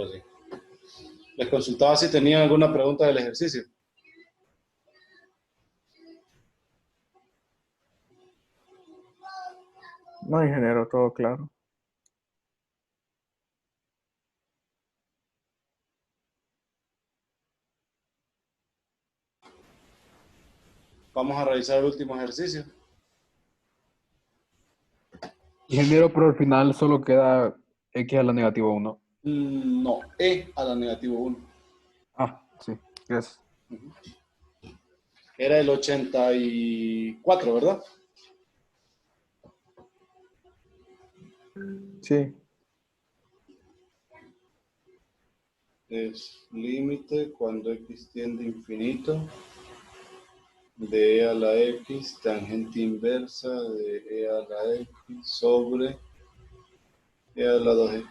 ahora sí. Les consultaba si tenían alguna pregunta del ejercicio. No, ingeniero, todo claro. Vamos a revisar el último ejercicio. Ingeniero, pero al final solo queda x a la negativa 1. No, e a la negativo 1. Ah, sí, gracias. Era el 84, ¿verdad? Sí, Es límite cuando x tiende a infinito de e a la x, tangente inversa de e a la x sobre e a la 2x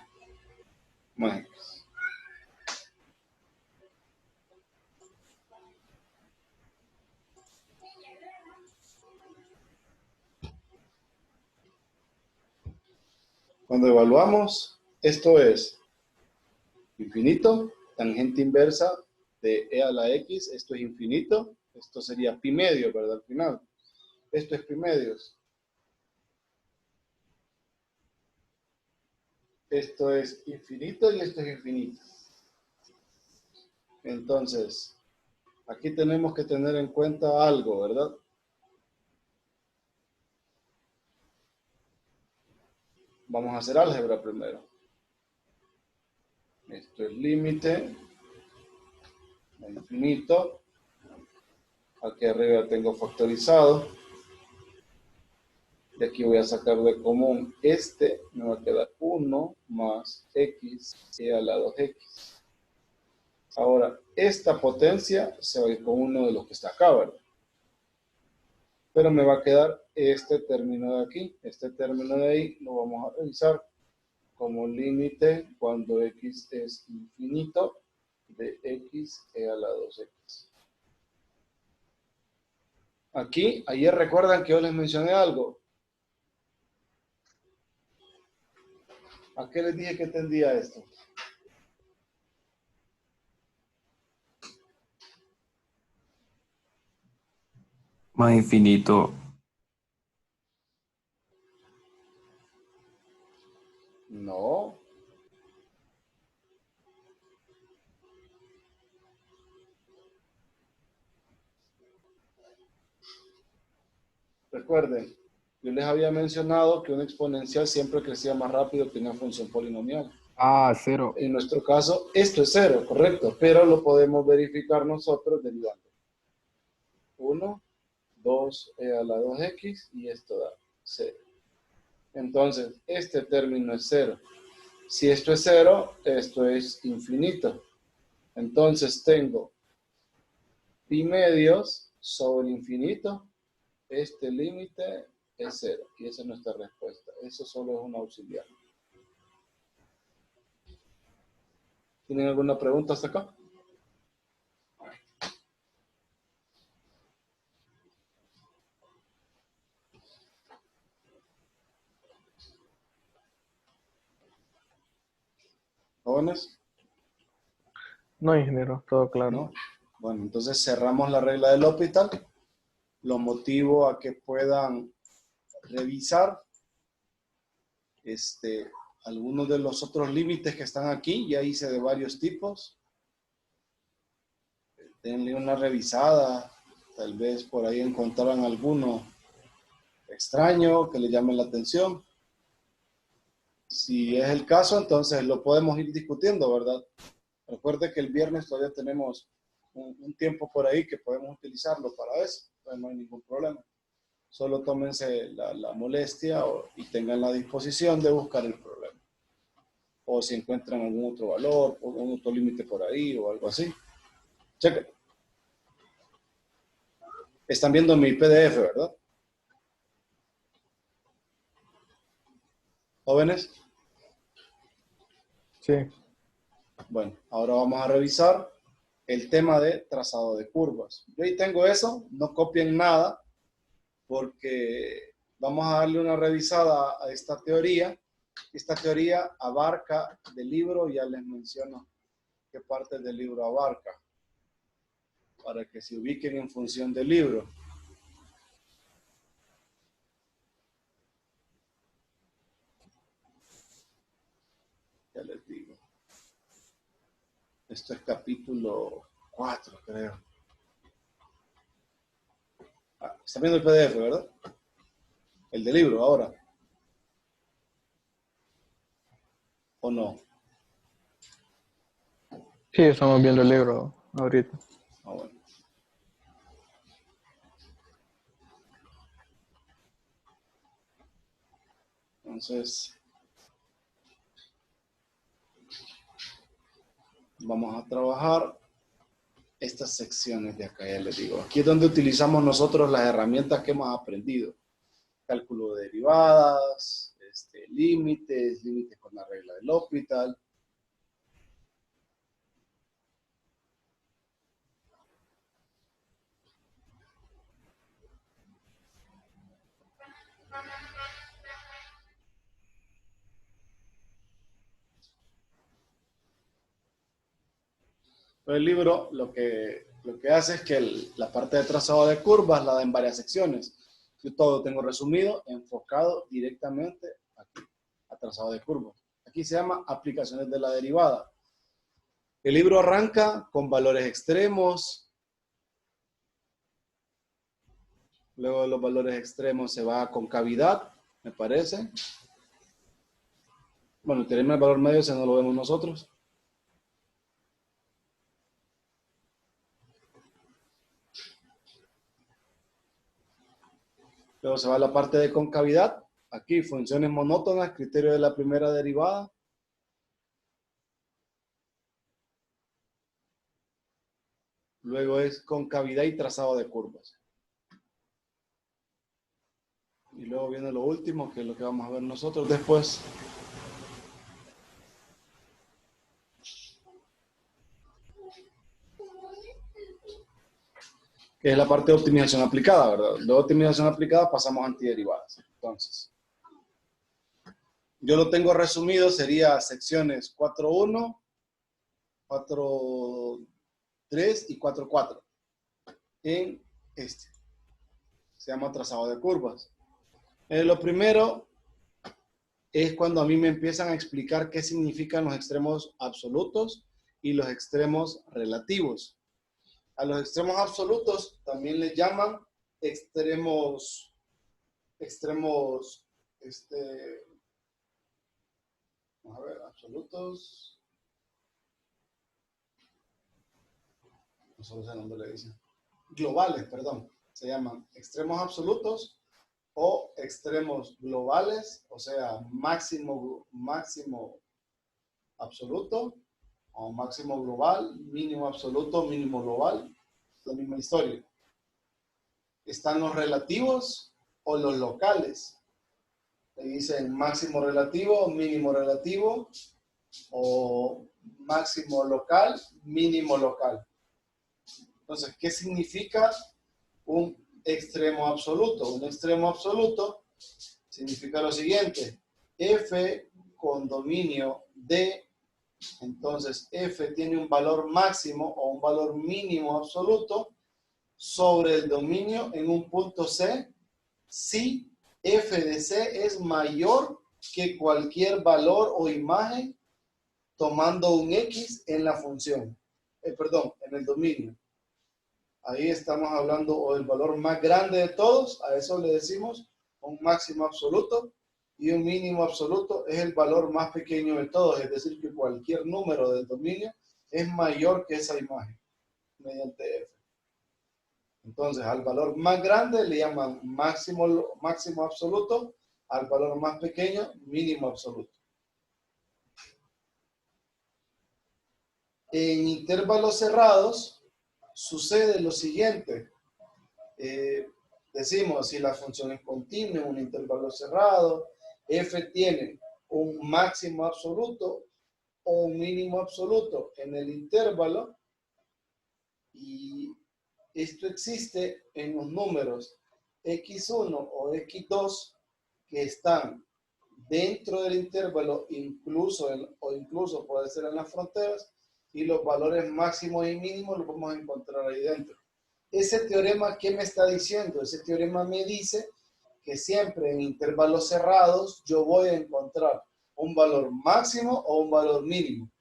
más x. Cuando evaluamos, esto es infinito, tangente inversa de e a la x, esto es infinito, esto sería pi medio, ¿verdad? Al final, esto es pi medios. Esto es infinito y esto es infinito. Entonces, aquí tenemos que tener en cuenta algo, ¿verdad? Vamos a hacer álgebra primero. Esto es límite a infinito. Aquí arriba tengo factorizado. Y aquí voy a sacar de común este. Me va a quedar 1 más x e a la 2x. Ahora, esta potencia se va a ir con uno de los que está acá, ¿verdad? Pero me va a quedar este término de aquí. Este término de ahí lo vamos a revisar como límite cuando x es infinito de x e a la 2x. Aquí, ayer recuerdan que yo les mencioné algo. ¿A qué les dije que tendía esto? Más infinito. No. Recuerden, yo les había mencionado que una exponencial siempre crecía más rápido que una función polinomial. Ah, 0. En nuestro caso, esto es 0, correcto, pero lo podemos verificar nosotros derivando. 1, 2 e a la 2x y esto da 0. Entonces, este término es 0. Si esto es 0, esto es infinito. Entonces tengo pi medios sobre infinito. Este límite es 0. Y esa es nuestra respuesta. Eso solo es un auxiliar. ¿Tienen alguna pregunta hasta acá? ¿Jóvenes? No, ingeniero, todo claro. ¿No? Bueno, entonces cerramos la regla del L'Hopital. Los motivo a que puedan revisar algunos de los otros límites que están aquí. Ya hice de varios tipos. Denle una revisada. Tal vez por ahí encontrarán alguno extraño que le llame la atención. Si es el caso, entonces lo podemos ir discutiendo, ¿verdad? Recuerde que el viernes todavía tenemos un tiempo por ahí que podemos utilizarlo para eso. Entonces no hay ningún problema. Solo tómense la molestia y tengan la disposición de buscar el problema. O si encuentran algún otro valor, o algún otro límite por ahí, o algo así. Chequen. Están viendo mi PDF, ¿verdad? ¿Jóvenes? Sí. Bueno, ahora vamos a revisar el tema de trazado de curvas. Yo ahí tengo eso, no copien nada, porque vamos a darle una revisada a esta teoría Esta teoría abarca del libro, ya les menciono qué parte del libro abarca, para que se ubiquen en función del libro. Ya les digo. Esto es capítulo 4, creo. ¿Están viendo el PDF, verdad? El del libro ahora. ¿O no? Sí, estamos viendo el libro ahorita. Ah, bueno. Entonces, vamos a trabajar estas secciones de acá, ya les digo. Aquí es donde utilizamos nosotros las herramientas que hemos aprendido. Cálculo de derivadas, límites con la regla del L'Hopital. Pero el libro lo que hace es que la parte de trazado de curvas la da en varias secciones. Yo todo tengo resumido, enfocado directamente aquí, a trazado de curvas. Aquí se llama aplicaciones de la derivada. El libro arranca con valores extremos. Luego de los valores extremos se va a concavidad, me parece. Bueno, teorema del valor medio, ese no lo vemos nosotros. Luego se va a la parte de concavidad. Aquí, funciones monótonas, criterio de la primera derivada. Luego es concavidad y trazado de curvas. Y luego viene lo último, que es lo que vamos a ver nosotros después. Que es la parte de optimización aplicada, ¿verdad? Luego de optimización aplicada pasamos a antiderivadas. Entonces, yo lo tengo resumido, sería secciones 4.1, 4.3 y 4.4. En este. Se llama trazado de curvas. Lo primero es cuando a mí me empiezan a explicar qué significan los extremos absolutos y los extremos relativos. A los extremos absolutos también les llaman extremos, vamos a ver, absolutos, no sé dónde le dicen, globales, perdón, se llaman extremos absolutos o extremos globales, o sea, máximo absoluto o máximo global, mínimo absoluto, mínimo global, la misma historia. Están los relativos o los locales. Le dicen máximo relativo, mínimo relativo, o máximo local, mínimo local. Entonces, ¿qué significa un extremo absoluto? Un extremo absoluto significa lo siguiente: f con dominio D. Entonces, f tiene un valor máximo o un valor mínimo absoluto sobre el dominio en un punto C si f de C es mayor que cualquier valor o imagen tomando un X en la función. En el dominio. Ahí estamos hablando o del valor más grande de todos, a eso le decimos un máximo absoluto, y un mínimo absoluto es el valor más pequeño de todos, es decir, que cualquier número del dominio es mayor que esa imagen, mediante F. Entonces, al valor más grande le llaman máximo absoluto, al valor más pequeño, mínimo absoluto. En intervalos cerrados sucede lo siguiente. Decimos, si la función es continua en un intervalo cerrado, f tiene un máximo absoluto o un mínimo absoluto en el intervalo, y esto existe en los números x1 o x2 que están dentro del intervalo, o incluso puede ser en las fronteras, y los valores máximos y mínimos los vamos a encontrar ahí dentro. Ese teorema, ¿qué me está diciendo? Ese teorema me dice que siempre en intervalos cerrados yo voy a encontrar un valor máximo o un valor mínimo.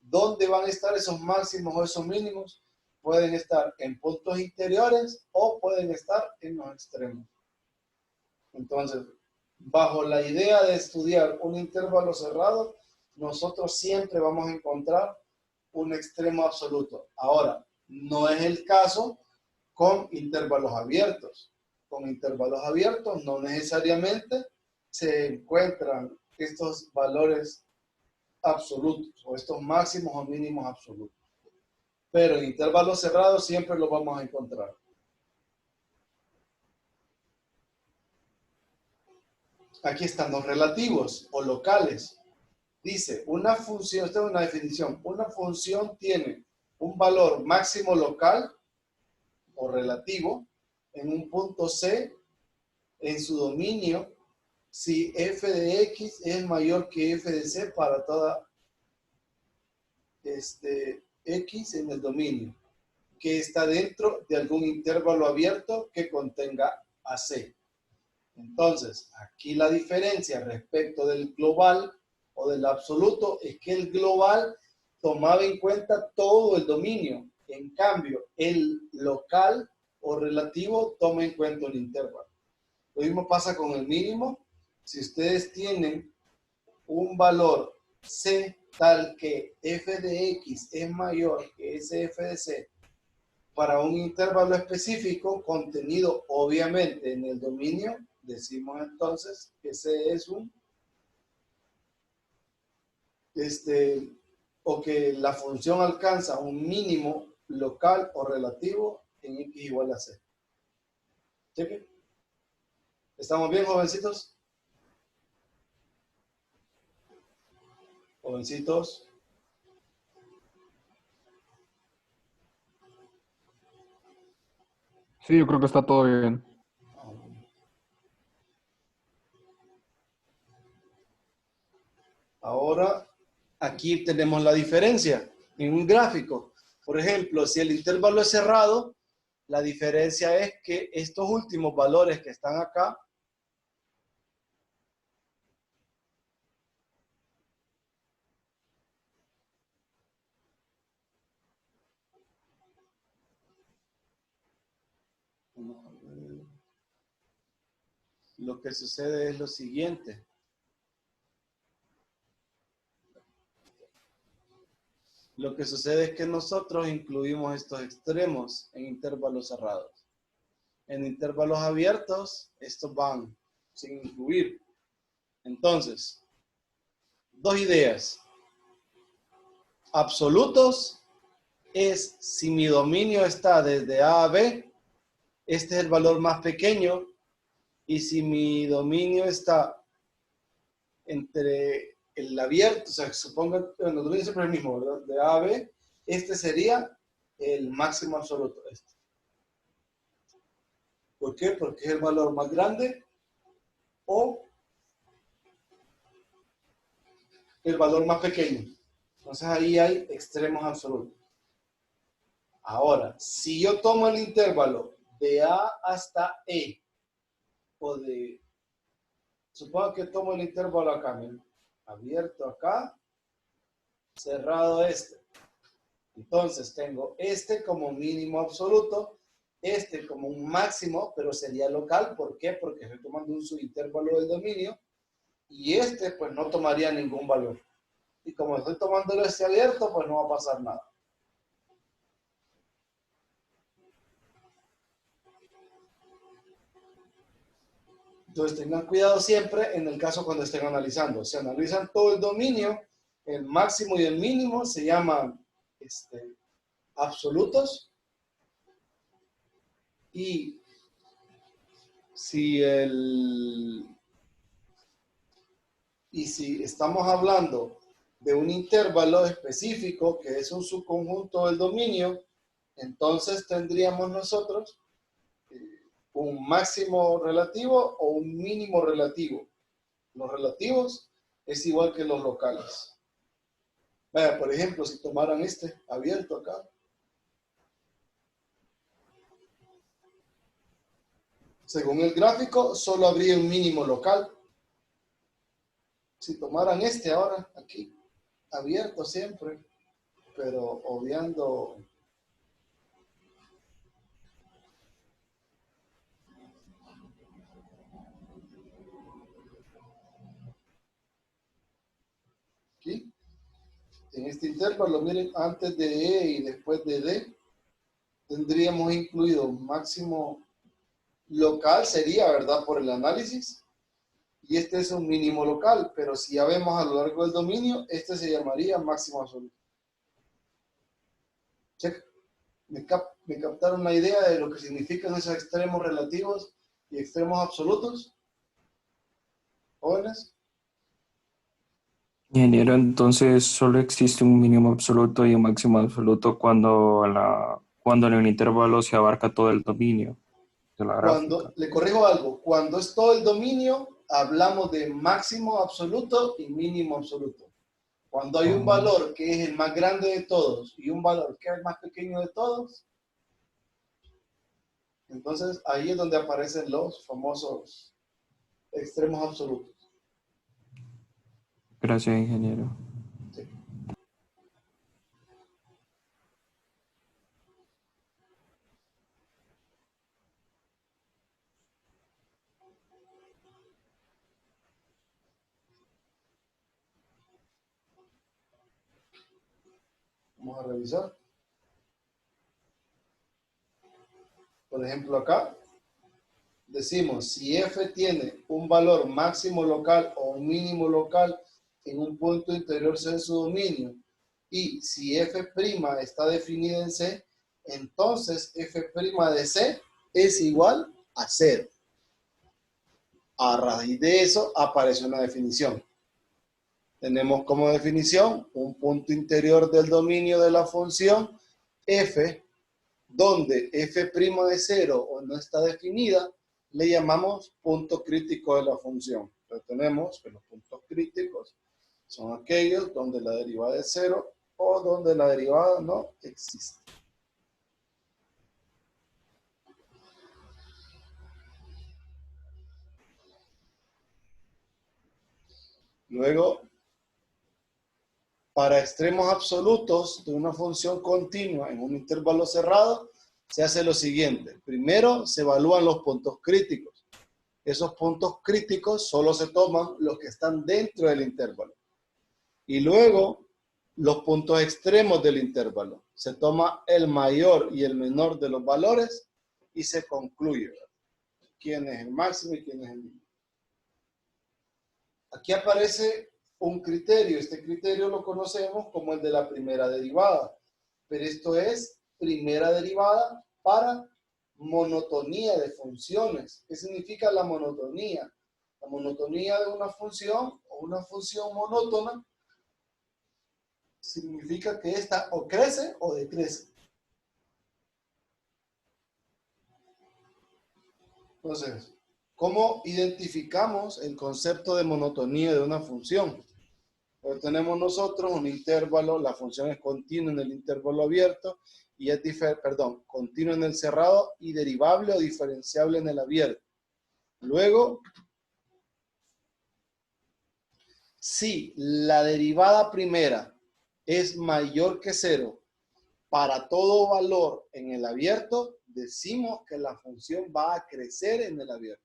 ¿Dónde van a estar esos máximos o esos mínimos? Pueden estar en puntos interiores o pueden estar en los extremos. Entonces, bajo la idea de estudiar un intervalo cerrado, nosotros siempre vamos a encontrar un extremo absoluto. Ahora, no es el caso con intervalos abiertos. Con intervalos abiertos no necesariamente se encuentran estos valores absolutos o estos máximos o mínimos absolutos. Pero en intervalos cerrados siempre los vamos a encontrar. Aquí están los relativos o locales. Dice, una función, esta es una definición, una función tiene un valor máximo local o relativo en un punto C en su dominio si f de x es mayor que f de c para toda x en el dominio que está dentro de algún intervalo abierto que contenga a c. Entonces, aquí la diferencia respecto del global o del absoluto es que el global tomaba en cuenta todo el dominio. En cambio, el local o relativo toma en cuenta un intervalo. Lo mismo pasa con el mínimo. Si ustedes tienen un valor c tal que f de x es mayor que ese f de c para un intervalo específico contenido obviamente en el dominio, decimos entonces que ese es un o que la función alcanza un mínimo local o relativo en x igual a c. ¿Cheque? ¿Estamos bien, jovencitos? Jovencitos. Sí, yo creo que está todo bien. Ahora, aquí tenemos la diferencia en un gráfico. Por ejemplo, si el intervalo es cerrado, la diferencia es que estos últimos valores que están acá lo que sucede es lo siguiente. Lo que sucede es que nosotros incluimos estos extremos en intervalos cerrados. En intervalos abiertos, estos van sin incluir. Entonces, dos ideas. Absolutos es si mi dominio está desde A a B, este es el valor más pequeño, y si mi dominio está entre el abierto, o sea, suponga, bueno, el dominio siempre es el mismo, ¿verdad? De A a B, este sería el máximo absoluto. ¿Por qué? Porque es el valor más grande o el valor más pequeño. Entonces ahí hay extremos absolutos. Ahora, si yo tomo el intervalo de A hasta E, o de, supongo que tomo el intervalo acá, miren, abierto acá, cerrado este. Entonces tengo este como mínimo absoluto, este como un máximo, pero sería local. ¿Por qué? Porque estoy tomando un subintervalo del dominio, y este pues no tomaría ningún valor. Y como estoy tomándolo este abierto, pues no va a pasar nada. Entonces tengan cuidado siempre en el caso cuando estén analizando. Si analizan todo el dominio, el máximo y el mínimo se llaman absolutos. Y si estamos hablando de un intervalo específico que es un subconjunto del dominio, entonces tendríamos nosotros un máximo relativo o un mínimo relativo. Los relativos es igual que los locales. Vaya, por ejemplo, si tomaran este abierto acá, según el gráfico, solo habría un mínimo local. Si tomaran este ahora, aquí, abierto siempre, pero obviando aquí, en este intervalo, miren, antes de E y después de D, tendríamos incluido un máximo local, sería, ¿verdad? Por el análisis. Y este es un mínimo local, pero si ya vemos a lo largo del dominio, este se llamaría máximo absoluto. Check. ¿Me captaron la idea de lo que significan esos extremos relativos y extremos absolutos? ¿Jóvenes? Ingeniero, entonces solo existe un mínimo absoluto y un máximo absoluto cuando en el intervalo se abarca todo el dominio de la gráfica. Le corrijo algo, cuando es todo el dominio, hablamos de máximo absoluto y mínimo absoluto. Cuando hay un Oh, valor que es el más grande de todos y un valor que es el más pequeño de todos, entonces ahí es donde aparecen los famosos extremos absolutos. gracias, ingeniero. Sí. Vamos a revisar. Por ejemplo, acá decimos, si f tiene un valor máximo local o un mínimo local en un punto interior C de su dominio, y si f' está definida en C, entonces f' de C es igual a 0. A raíz de eso aparece una definición. Tenemos como definición un punto interior del dominio de la función f, donde f' de 0 o no está definida, le llamamos punto crítico de la función. Entonces tenemos que los puntos críticos son aquellos donde la derivada es 0 o donde la derivada no existe. Luego, para extremos absolutos de una función continua en un intervalo cerrado, se hace lo siguiente. Primero, se evalúan los puntos críticos. Esos puntos críticos solo se toman los que están dentro del intervalo. Y luego, los puntos extremos del intervalo. Se toma el mayor y el menor de los valores y se concluye quién es el máximo y quién es el mínimo. Aquí aparece un criterio. Este criterio lo conocemos como el de la primera derivada. Pero esto es primera derivada para monotonía de funciones. ¿Qué significa la monotonía? La monotonía de una función o una función monótona significa que esta o crece o decrece. Entonces, ¿cómo identificamos el concepto de monotonía de una función? Pues tenemos nosotros un intervalo, la función es continua en el intervalo abierto y es continua en el cerrado y derivable o diferenciable en el abierto. Luego, si la derivada primera es mayor que 0 para todo valor en el abierto, decimos que la función va a crecer en el abierto.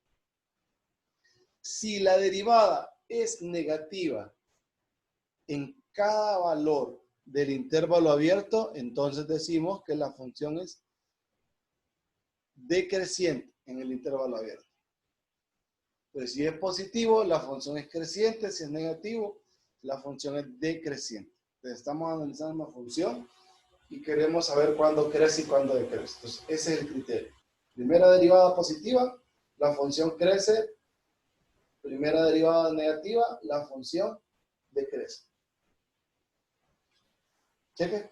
Si la derivada es negativa en cada valor del intervalo abierto, entonces decimos que la función es decreciente en el intervalo abierto. Entonces, si es positivo, la función es creciente; si es negativo, la función es decreciente. Entonces, estamos analizando una función y queremos saber cuándo crece y cuándo decrece. Entonces, ese es el criterio. Primera derivada positiva, la función crece. Primera derivada negativa, la función decrece. Cheque.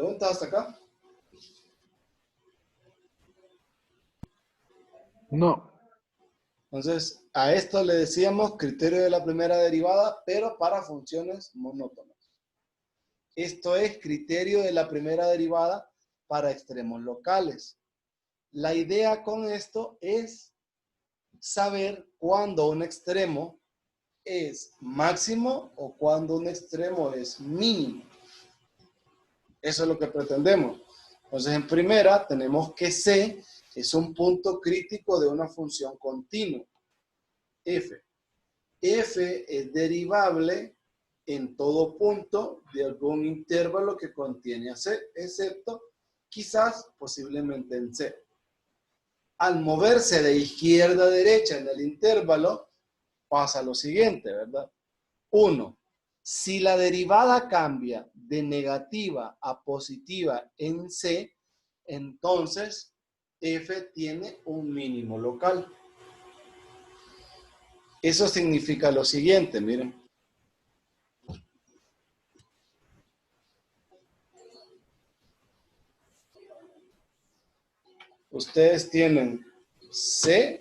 ¿Preguntas hasta acá? No. Entonces, a esto le decíamos criterio de la primera derivada, pero para funciones monótonas. Esto es criterio de la primera derivada para extremos locales. La idea con esto es saber cuándo un extremo es máximo o cuándo un extremo es mínimo. Eso es lo que pretendemos. Entonces, en primera, tenemos que C es un punto crítico de una función continua, f. F es derivable en todo punto de algún intervalo que contiene a C, excepto quizás posiblemente en C. Al moverse de izquierda a derecha en el intervalo, pasa lo siguiente, ¿verdad? 1. Si la derivada cambia de negativa a positiva en C, entonces f tiene un mínimo local. Eso significa lo siguiente, miren. Ustedes tienen C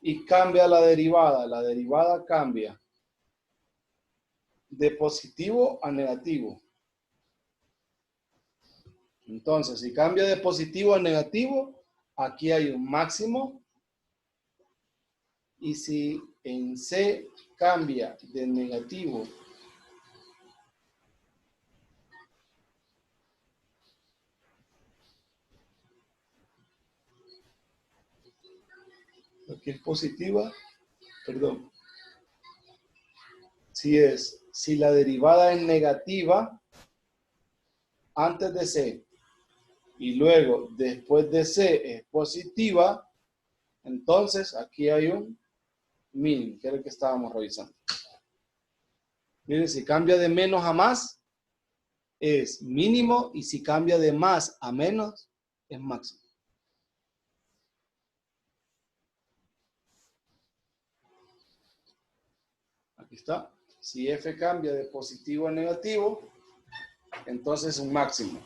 y cambia la derivada. La derivada cambia de positivo a negativo. Entonces, si cambia de positivo a negativo, aquí hay un máximo. Y si en C cambia de negativo aquí es positiva, perdón. Si la derivada es negativa antes de C y luego después de C es positiva, entonces aquí hay un mínimo, que era el que estábamos revisando. Miren, si cambia de menos a más, es mínimo, y si cambia de más a menos, es máximo. Aquí está. Si f cambia de positivo a negativo, entonces es un máximo.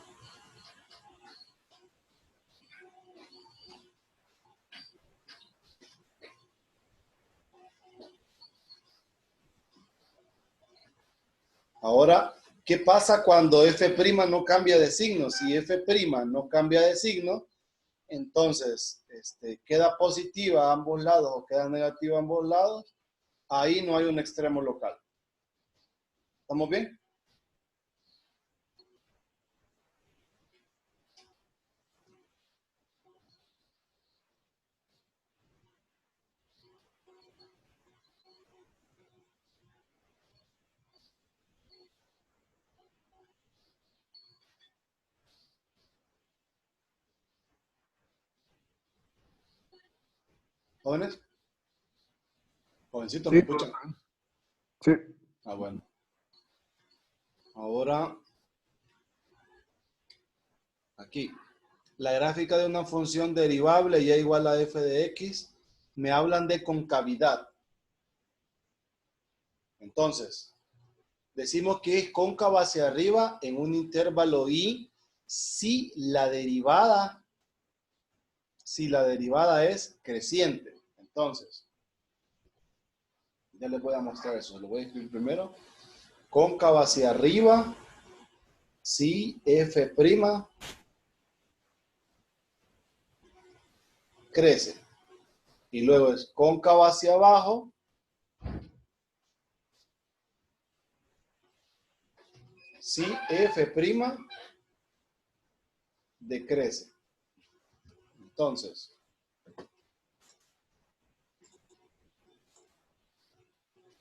Ahora, ¿qué pasa cuando f' no cambia de signo? Si f' no cambia de signo, entonces queda positiva a ambos lados o queda negativa a ambos lados. Ahí no hay un extremo local. ¿Estamos bien? ¿Jóvenes? Jovencitos, ¿me Sí, escuchan? sí. Ah, bueno. Ahora, aquí. La gráfica de una función derivable y igual a f de x, me hablan de concavidad. Entonces, decimos que es cóncava hacia arriba en un intervalo i si la derivada es creciente. Entonces, ya les voy a mostrar eso. Lo voy a escribir primero. Cóncava hacia arriba si f' crece. Y luego es cóncava hacia abajo si f' decrece. Entonces,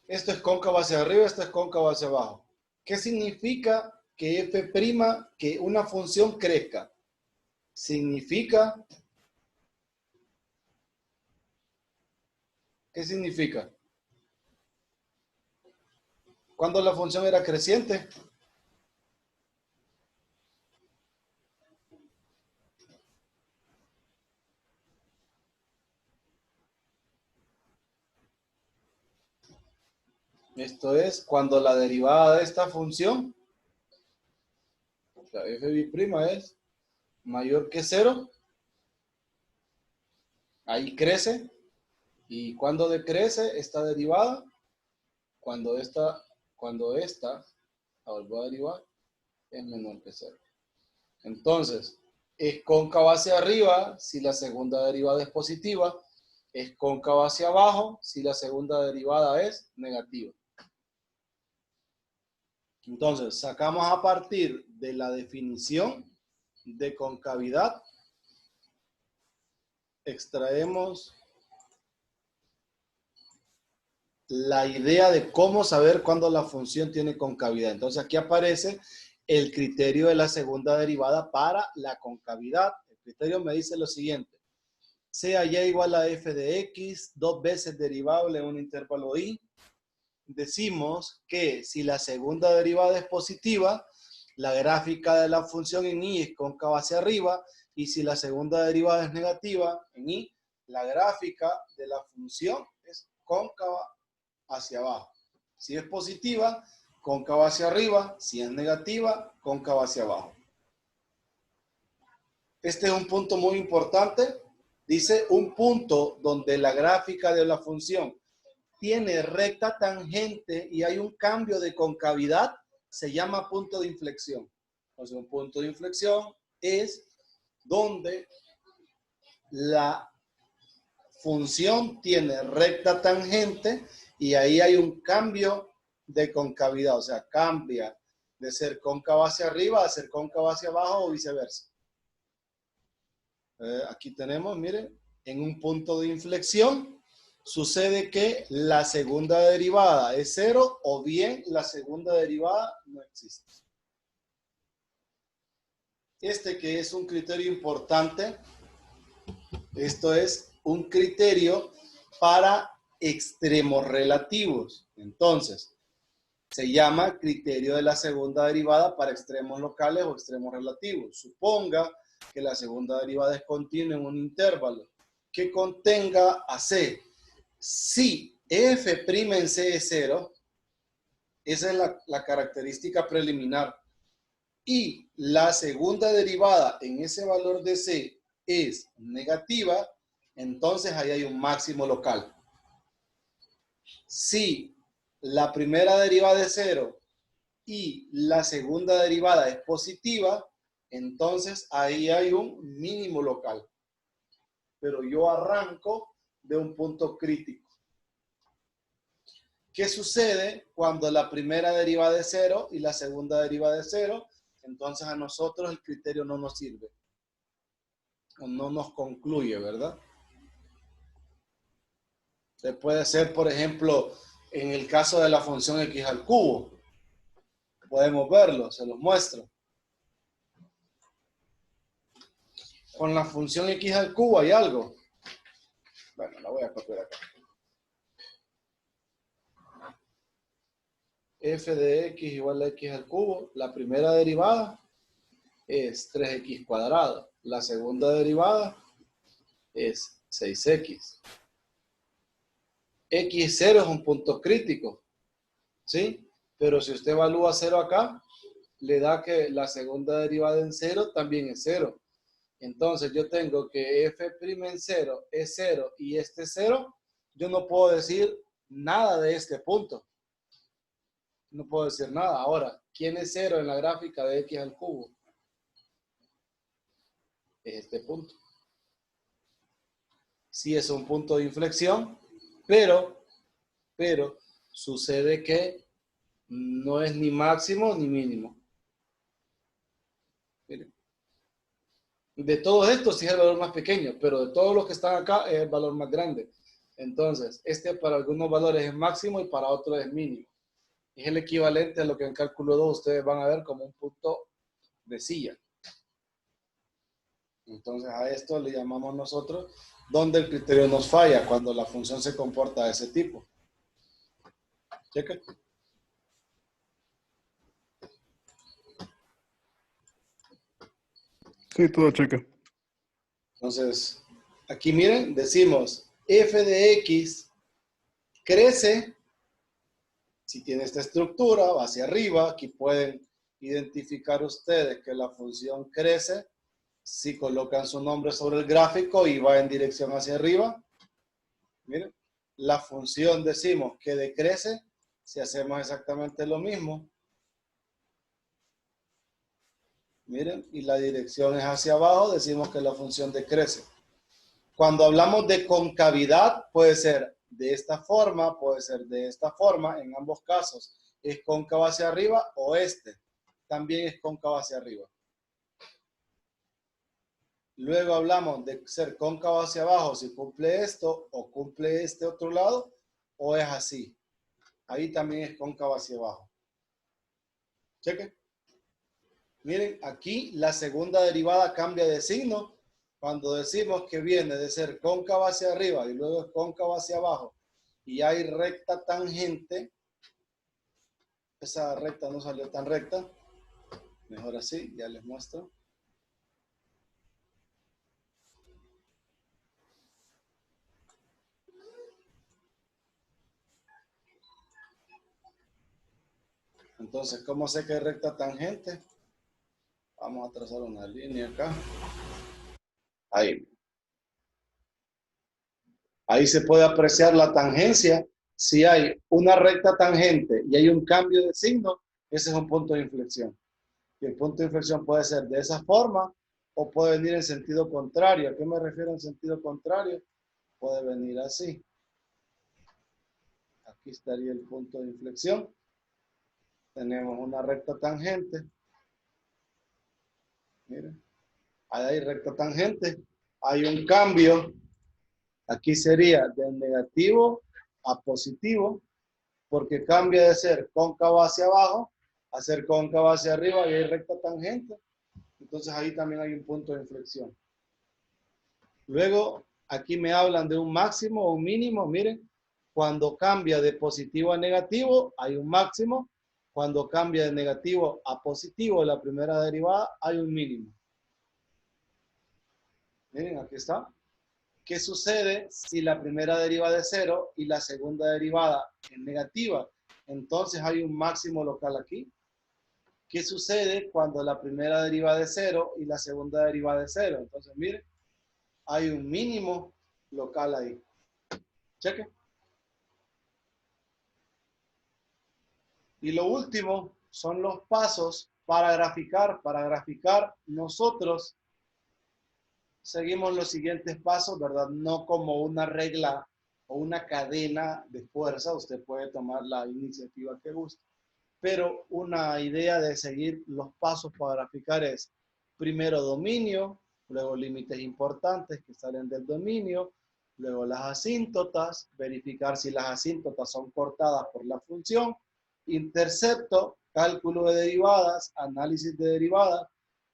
esto es cóncavo hacia arriba, esto es cóncavo hacia abajo. ¿Qué significa que f', que una función crezca? Significa, ¿qué significa? Cuando la función era creciente. Esto es cuando la derivada de esta función, la f' es mayor que 0. Ahí crece. ¿Y cuando decrece esta derivada? Cuando esta, la vuelvo a derivar, es menor que 0. Entonces, es cóncava hacia arriba si la segunda derivada es positiva, es cóncava hacia abajo si la segunda derivada es negativa. Entonces, sacamos a partir de la definición de concavidad, extraemos la idea de cómo saber cuándo la función tiene concavidad. Entonces, aquí aparece el criterio de la segunda derivada para la concavidad. El criterio me dice lo siguiente: sea y igual a f de x, 2 veces derivable en un intervalo y. Decimos que si la segunda derivada es positiva, la gráfica de la función en y es cóncava hacia arriba, y si la segunda derivada es negativa en y, la gráfica de la función es cóncava hacia abajo. Si es positiva, cóncava hacia arriba; si es negativa, cóncava hacia abajo. Este es un punto muy importante. Dice un punto donde la gráfica de la función tiene recta tangente y hay un cambio de concavidad, se llama punto de inflexión. Entonces, un punto de inflexión es donde la función tiene recta tangente y ahí hay un cambio de concavidad, o sea, cambia de ser cóncava hacia arriba a ser cóncava hacia abajo o viceversa. Aquí tenemos, miren, en un punto de inflexión sucede que la segunda derivada es 0 o bien la segunda derivada no existe. Este que es un criterio importante, esto es un criterio para extremos relativos. Entonces, se llama criterio de la segunda derivada para extremos locales o extremos relativos. Suponga que la segunda derivada es continua en un intervalo que contenga a c. Si f' en c es 0, esa es la característica preliminar, y la segunda derivada en ese valor de c es negativa, entonces ahí hay un máximo local. Si la primera derivada es 0 y la segunda derivada es positiva, entonces ahí hay un mínimo local. Pero yo arranco de un punto crítico. ¿Qué sucede cuando la primera derivada es 0 y la segunda derivada es 0? Entonces a nosotros el criterio no nos sirve. O no nos concluye, ¿verdad? Se puede ser, por ejemplo, en el caso de la función x al cubo. Podemos verlo, se los muestro. Con la función x al cubo hay algo. Bueno, la voy a copiar acá. F de x igual a x al cubo. La primera derivada es 3x cuadrado. La segunda derivada es 6x. X0 es un punto crítico, ¿sí? Pero si usted evalúa 0 acá, le da que la segunda derivada en 0 también es 0. Entonces yo tengo que f' en 0 es 0 y este 0, yo no puedo decir nada de este punto. No puedo decir nada. Ahora, ¿quién es 0 en la gráfica de x al cubo? Es este punto. Sí es un punto de inflexión, pero sucede que no es ni máximo ni mínimo. Miren. De todos estos sí es el valor más pequeño, pero de todos los que están acá es el valor más grande. Entonces, este para algunos valores es máximo y para otros es mínimo. Es el equivalente a lo que en cálculo 2 ustedes van a ver como un punto de silla. Entonces, a esto le llamamos nosotros donde el criterio nos falla, cuando la función se comporta de ese tipo. Cheque. Sí, todo cheque. Entonces, aquí miren, decimos f de x crece Si tiene esta estructura, va hacia arriba. Aquí pueden identificar ustedes que la función crece si colocan su nombre sobre el gráfico y va en dirección hacia arriba. Miren, la función decimos que decrece si hacemos exactamente lo mismo. Miren, y la dirección es hacia abajo, decimos que la función decrece. Cuando hablamos de concavidad, puede ser de esta forma, puede ser de esta forma. En ambos casos es cóncavo hacia arriba o también es cóncavo hacia arriba. Luego hablamos de ser cóncavo hacia abajo si cumple esto o cumple este otro lado o es así. Ahí también es cóncavo hacia abajo. Cheque. Miren, aquí la segunda derivada cambia de signo. Cuando decimos que viene de ser cóncavo hacia arriba y luego es cóncavo hacia abajo y hay recta tangente, esa recta no salió tan recta, mejor así, ya les muestro. Entonces, ¿cómo sé que hay recta tangente? Vamos a trazar una línea acá. Ahí. Ahí se puede apreciar la tangencia. Si hay una recta tangente y hay un cambio de signo, ese es un punto de inflexión. Y el punto de inflexión puede ser de esa forma o puede venir en sentido contrario. ¿A qué me refiero en sentido contrario? Puede venir así. Aquí estaría el punto de inflexión. Tenemos una recta tangente. Miren. Ahí hay recta tangente. Hay un cambio. Aquí sería de negativo a positivo, porque cambia de ser cóncavo hacia abajo a ser cóncavo hacia arriba y hay recta tangente. Entonces ahí también hay un punto de inflexión. Luego, aquí me hablan de un máximo o un mínimo. Miren, cuando cambia de positivo a negativo, hay un máximo. Cuando cambia de negativo a positivo, la primera derivada, hay un mínimo. Miren, aquí está. ¿Qué sucede si la primera derivada es 0 y la segunda derivada es negativa? Entonces hay un máximo local aquí. ¿Qué sucede cuando la primera derivada es 0 y la segunda derivada es 0? Entonces, miren, hay un mínimo local ahí. Cheque. Y lo último son los pasos para graficar. Para graficar, nosotros seguimos los siguientes pasos, ¿verdad? No como una regla o una cadena de fuerza. Usted puede tomar la iniciativa que guste. Pero una idea de seguir los pasos para graficar es primero dominio, luego límites importantes que salen del dominio, luego las asíntotas, verificar si las asíntotas son cortadas por la función, intercepto, cálculo de derivadas, análisis de derivadas,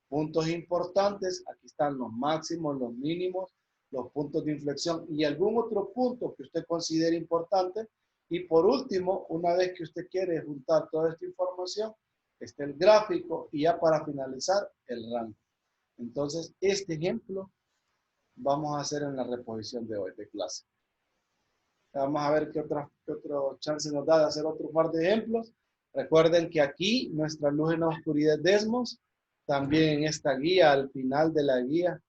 puntos importantes, aquí están los máximos, los mínimos, los puntos de inflexión y algún otro punto que usted considere importante. Y por último, una vez que usted quiere juntar toda esta información, está el gráfico y ya para finalizar, el rango. Entonces, este ejemplo vamos a hacer en la reposición de hoy, de clase. Vamos a ver qué otro chance nos da de hacer otro par de ejemplos. Recuerden que aquí nuestra luz en la oscuridad es Desmos. También en esta guía, al final de la guía,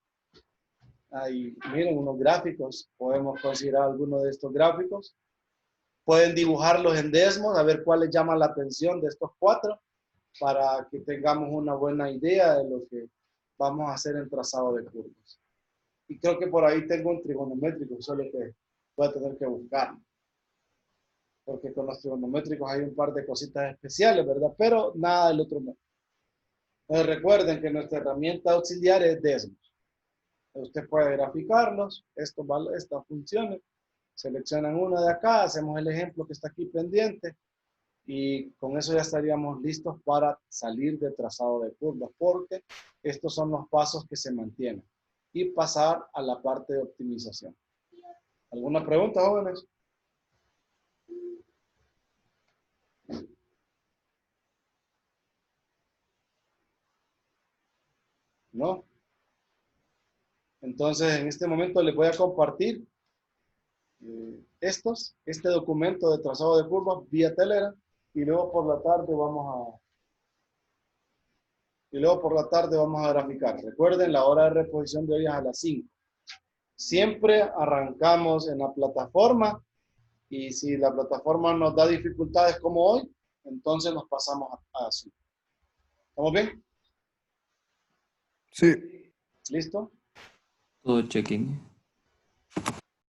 hay, miren, unos gráficos. Podemos considerar algunos de estos gráficos. Pueden dibujarlos en Desmos, a ver cuál les llama la atención de estos 4, para que tengamos una buena idea de lo que vamos a hacer en trazado de curvas. Y creo que por ahí tengo un trigonométrico, solo que voy a tener que buscar. Porque con los trigonométricos hay un par de cositas especiales, ¿verdad? Pero nada del otro mundo. Entonces recuerden que nuestra herramienta auxiliar es Desmos. Usted puede graficarlos, estas funciones. Seleccionan una de acá, hacemos el ejemplo que está aquí pendiente y con eso ya estaríamos listos para salir de trazado de curvas, porque estos son los pasos que se mantienen y pasar a la parte de optimización. ¿Alguna pregunta, jóvenes? ¿No? Entonces, en este momento les voy a compartir este documento de trazado de curvas vía Telegram y luego por la tarde vamos a graficar. Recuerden, la hora de reposición de hoy es a las 5. Siempre arrancamos en la plataforma y si la plataforma nos da dificultades como hoy, entonces nos pasamos a Zoom. ¿Estamos bien? Sí. ¿Listo? Todo checking.